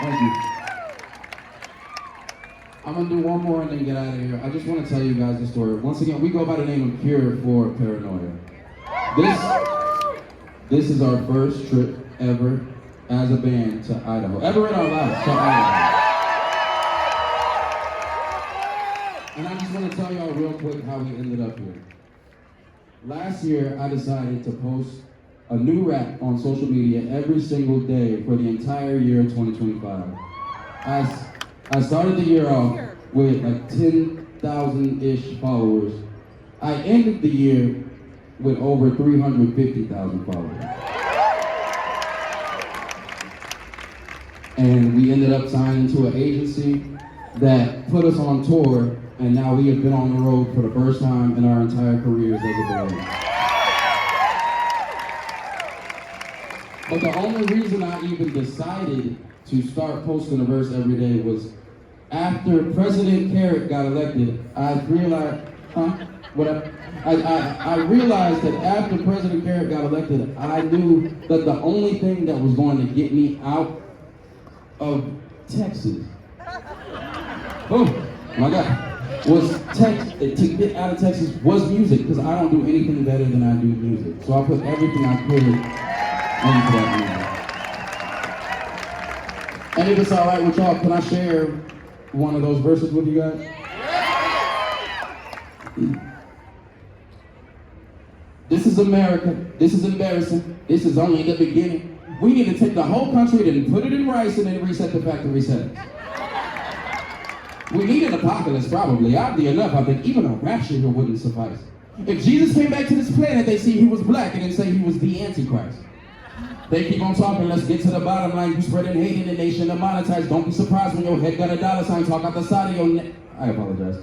Thank you. I'm gonna do one more and then get out of here. I just want to tell you guys the story. Once again, we go by the name of Cure For Paranoia. This is our first trip ever as a band to Idaho. Ever in our lives to Idaho. And I just want to tell y'all real quick how we ended up here. Last year, I decided to post a new rap on social media every single day for the entire year 2025. I started the year off with like 10,000-ish followers. I ended the year with over 350,000 followers. And we ended up signing to an agency that put us on tour, and now we have been on the road for the first time in our entire careers as a band. But the only reason I even decided to start posting a verse every day was after President Carrot got elected. I realized that after President Carrot got elected, I knew that the only thing that was going to get me out of Texas, oh my God, to get out of Texas was music, because I don't do anything better than I do music. So I put everything I could into that music. And if it's all right with y'all, can I share one of those verses with you guys? This is America. This is embarrassing. This is only the beginning. We need to take the whole country and put it in rice and then reset the factory settings. We need an apocalypse, probably. Oddly enough, I think even a rapture here wouldn't suffice. If Jesus came back to this planet, they see he was black and then say he was the Antichrist. They keep on talking, let's get to the bottom line. You spreading hate in the nation to monetize. Don't be surprised when your head got a dollar sign. Talk out the side of your neck. I apologize.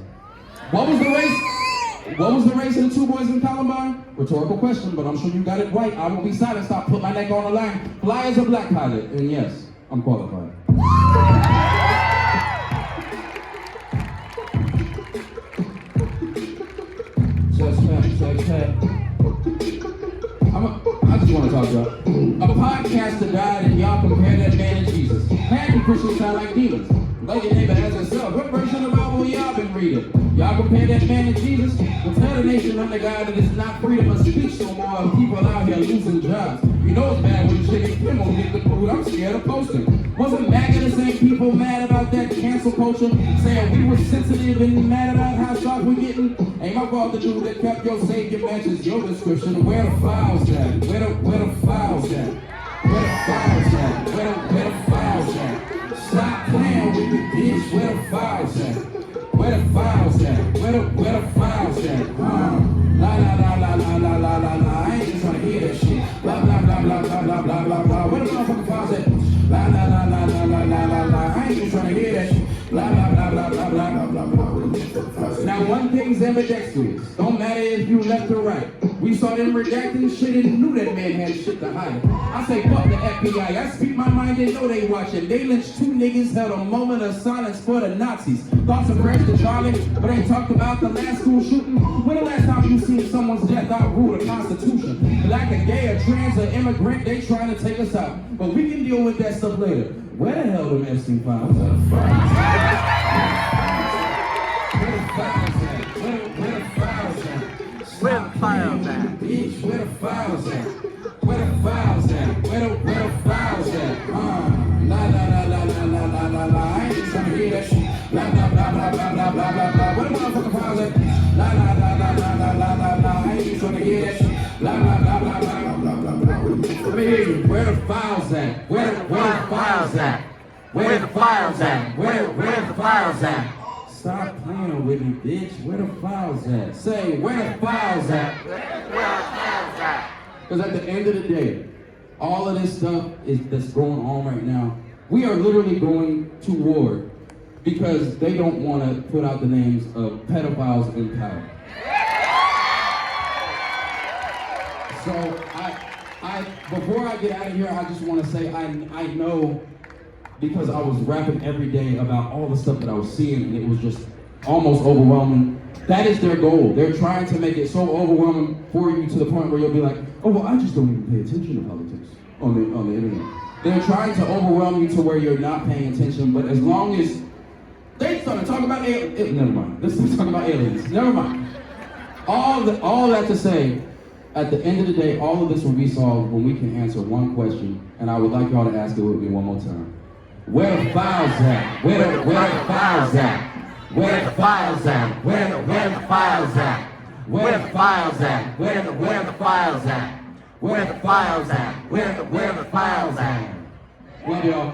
What was the race? What was the race of the two boys in Columbine? Rhetorical question, but I'm sure you got it right. I will be silent. Stop, put my neck on the line. Fly as a black pilot. And yes, I'm qualified. I just want to talk about a podcaster died and y'all compare that man to Jesus. Half the Christians sound like demons. Like your neighbor as yourself. What version of the Bible y'all been reading? Y'all compare that man to Jesus? Well, tell the nation I'm the guy that is not freedom of speech no more. People out here losing jobs. You know it's bad when chicken Kimmel get the food. I'm scared of posting. Wasn't MAGA the same people mad about that cancel culture? Saying we were sensitive and mad about how soft we getting? Ain't my fault the dude that kept your savior matches your description. Where the files at? Where the files at? Where the files at? Where the files at? Stop playing with me, bitch. Where the files at? Where the files at? Where the files at? La la la la la la la la la. I ain't just trying to hear that shit. Blah blah blah blah blah blah blah blah blah. Where the motherfucking files at? La la la la la la la la la. I ain't just trying to hear that shit. Blah blah blah blah blah blah blah blah blah. Now one thing's ambidextrous. Don't matter if you left or right. We saw them redacting shit and knew that man had shit to hide. I say fuck the FBI. I speak my mind, they know they watching. They lynched two niggas, held a moment of silence for the Nazis. Thoughts of prayers to Charlie, but ain't talked about the last school shooting. When the last time you seen someone's death outrule the Constitution? Black, a gay, a trans, or immigrant, they trying to take us out. But we can deal with that stuff later. Where the hell them Epstein files? Where the files at? Where the files at? Where the files at? Bitch, where the files at? Where the files at? Where the files at? La la la la la la la la la. I ain't just trying to hear that shit. Blah blah blah blah blah blah blah blah blah. Where the motherfucking files at? La la la la la la la la la. I ain't just trying to hear that shit. Blah blah blah blah blah blah blah blah. Let me hear you. Where the files at? Where the files at? Where the files at? Where the files at? Stop playing with me, bitch. Where the files at? Say, where the files at? Where the files at? Because at the end of the day, all of this stuff that's going on right now, we are literally going to war because they don't want to put out the names of pedophiles in power. So before I get out of here, I just want to say I know, because I was rapping every day about all the stuff that I was seeing, and it was just almost overwhelming. That is their goal. They're trying to make it so overwhelming for you to the point where you'll be like, oh, well, I just don't even pay attention to politics on the internet. They're trying to overwhelm you to where you're not paying attention, but as long as they started talking about aliens, never mind. Let's talk about aliens. Never mind. All that to say, at the end of the day, all of this will be solved when we can answer one question, and I would like y'all to ask it with me one more time. Where the files at? Where the files at? Where the files at? Where the files at? Where the files at? Where the files at? Where the files at? Where the files at? Love y'all.